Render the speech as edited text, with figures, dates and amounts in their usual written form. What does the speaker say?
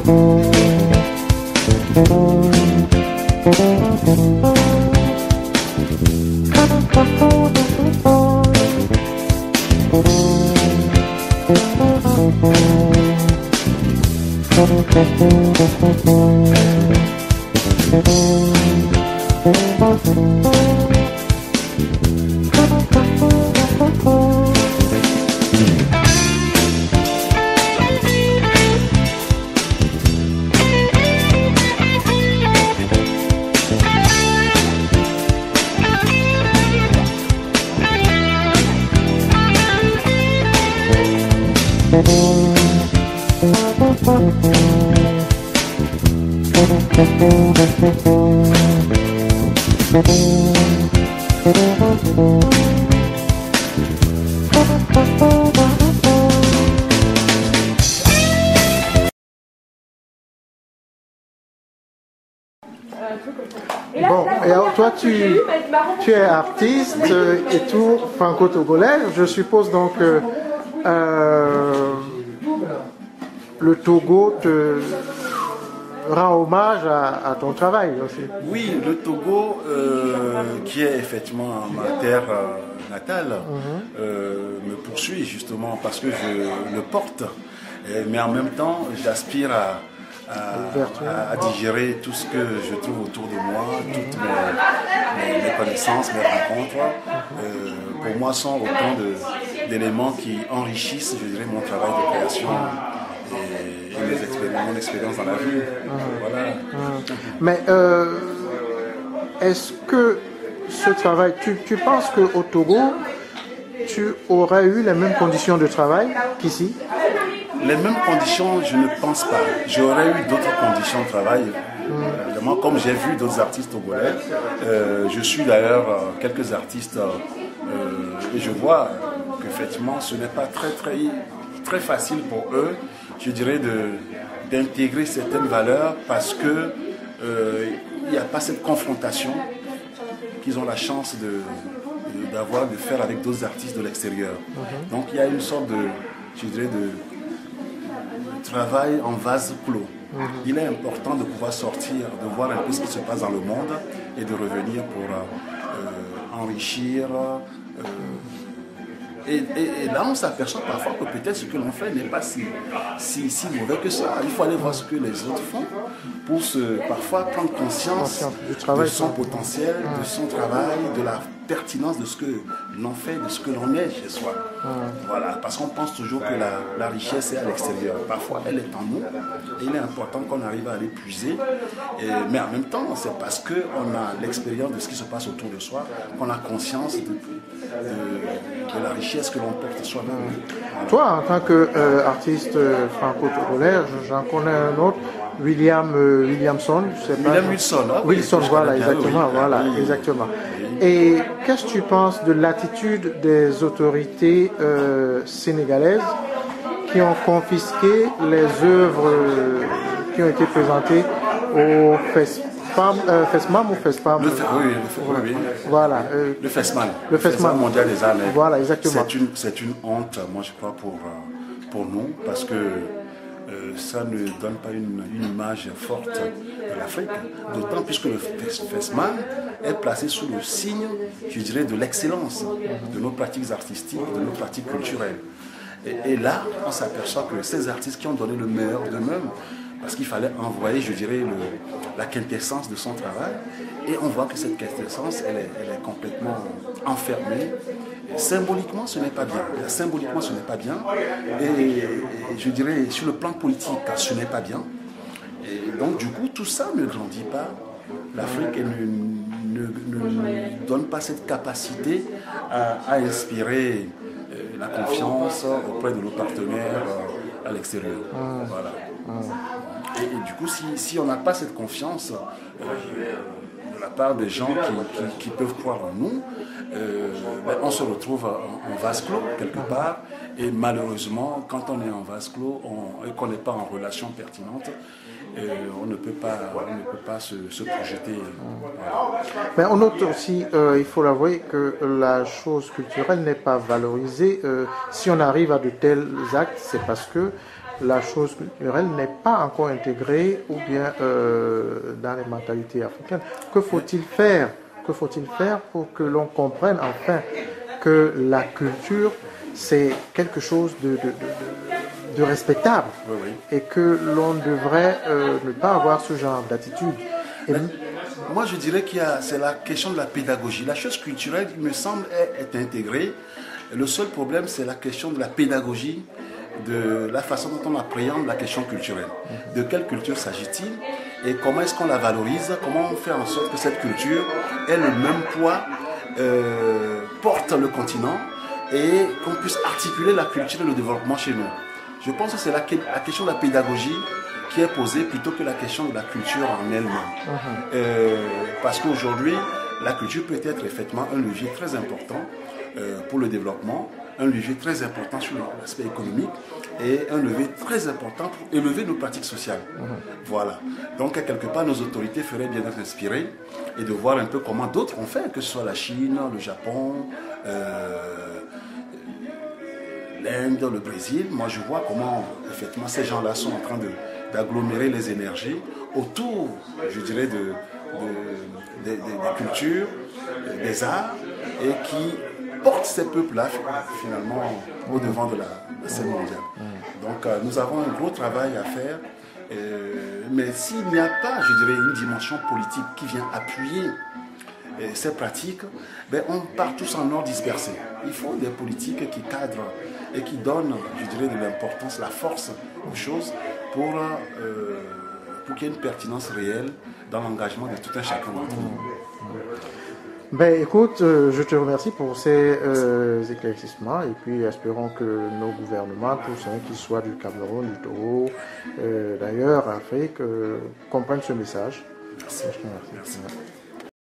Bon, et alors toi tu es artiste et tout, franco-togolais, je suppose donc le Togo te rend hommage à ton travail aussi. Oui, le Togo, qui est effectivement ma terre natale, me poursuit justement parce que je le porte, mais en même temps j'aspire à digérer tout ce que je trouve autour de moi, toutes mes connaissances, mes rencontres. Pour moi, sont autant d'éléments qui enrichissent, je dirais, mon travail de création et mon expérience dans la vie. Voilà. Mais est-ce que ce travail, tu penses qu'au Togo, tu aurais eu les mêmes conditions de travail qu'ici? Les mêmes conditions, je ne pense pas. J'aurais eu d'autres conditions de travail. Évidemment, comme j'ai vu d'autres artistes togolais, je suis d'ailleurs quelques artistes et je vois qu'effectivement ce n'est pas très facile pour eux, je dirais, d'intégrer certaines valeurs parce que il n'y a pas cette confrontation qu'ils ont la chance de faire avec d'autres artistes de l'extérieur. Donc il y a une sorte je dirais, de travail en vase clos. Il est important de pouvoir sortir, de voir un peu ce qui se passe dans le monde et de revenir pour enrichir. Et là, on s'aperçoit parfois que peut-être ce que l'on fait n'est pas si mauvais que ça. Il faut aller voir ce que les autres font pour parfois prendre conscience de son potentiel, de son travail, de la pertinence de ce que l'on fait, de ce que l'on est chez soi. Voilà, parce qu'on pense toujours que la richesse est à l'extérieur. Parfois, elle est en nous et il est important qu'on arrive à l'épuiser. Mais en même temps, c'est parce qu'on a l'expérience de ce qui se passe autour de soi qu'on a conscience de la richesse que l'on porte soi-même. Voilà. Toi, en tant qu'artiste franco-togolais, j'en connais un autre, Williamson. William Wilson, hein, Wilson, oui, voilà, bien, exactement, oui. voilà, Oui. exactement. Et qu'est-ce que tu penses de l'attitude des autorités sénégalaises qui ont confisqué les œuvres qui ont été présentées au FESMAM ou FESPAM? Oui. Voilà. Le FESMAN. Le FESMAN mondial des arts. Voilà, exactement. C'est une honte, moi je crois, pour nous, parce que ça ne donne pas une image forte de l'Afrique, d'autant puisque le FESMAN est placé sous le signe, je dirais, de l'excellence de nos pratiques artistiques, de nos pratiques culturelles. Et là, on s'aperçoit que ces artistes qui ont donné le meilleur d'eux-mêmes, parce qu'il fallait envoyer, je dirais, la quintessence de son travail, et on voit que cette quintessence, elle est complètement enfermée. Symboliquement, ce n'est pas bien. Symboliquement, ce n'est pas bien. Et je dirais, sur le plan politique, ce n'est pas bien. Et donc, du coup, tout ça ne grandit pas. L'Afrique ne donne pas cette capacité à inspirer la confiance auprès de nos partenaires à l'extérieur. Voilà. Et du coup, si on n'a pas cette confiance de la part des gens qui peuvent croire en nous, on se retrouve en vase clos quelque part. Et malheureusement, quand on est en vase clos et qu'on n'est pas en relation pertinente, on ne peut pas se projeter. Voilà. Mais on note aussi, il faut l'avouer, que la chose culturelle n'est pas valorisée. Si on arrive à de tels actes, c'est parce que la chose culturelle n'est pas encore intégrée ou bien dans les mentalités africaines. Que faut-il faire? Que faut-il faire pour que l'on comprenne enfin que la culture, c'est quelque chose de respectable, Oui, oui. et que l'on devrait ne pas avoir ce genre d'attitude. Moi, je dirais c'est la question de la pédagogie. La chose culturelle, il me semble, est intégrée. Le seul problème, c'est la question de la pédagogie, de la façon dont on appréhende la question culturelle. De quelle culture s'agit-il et comment est-ce qu'on la valorise? Comment on fait en sorte que cette culture ait le même poids, porte le continent et qu'on puisse articuler la culture et le développement chez nous. Je pense que c'est la question de la pédagogie qui est posée plutôt que la question de la culture en elle-même. Parce qu'aujourd'hui, la culture peut être effectivement un levier très important pour le développement, un levier très important sur l'aspect économique et un levier très important pour élever nos pratiques sociales. Voilà. Donc, quelque part, nos autorités feraient bien de s'inspirer et de voir un peu comment d'autres ont fait, que ce soit la Chine, le Japon, l'Inde, le Brésil. Moi, je vois comment, effectivement, ces gens-là sont en train d'agglomérer les énergies autour, je dirais, des cultures, des arts, et qui portent ces peuples-là, finalement, au devant de la scène mondiale. Donc, nous avons un gros travail à faire, mais s'il n'y a pas, je dirais, une dimension politique qui vient appuyer ces pratiques, ben, on part tous en ordre dispersé. Il faut des politiques qui cadrent et qui donnent, je dirais, de l'importance, la force aux choses pour qu'il y ait une pertinence réelle dans l'engagement de tout un chacun d'entre nous. Ben, écoute, je te remercie pour ces éclaircissements, et puis espérons que nos gouvernements, tous, qu'ils soient du Cameroun, du Togo, d'ailleurs, Afrique, comprennent ce message. Merci. Merci.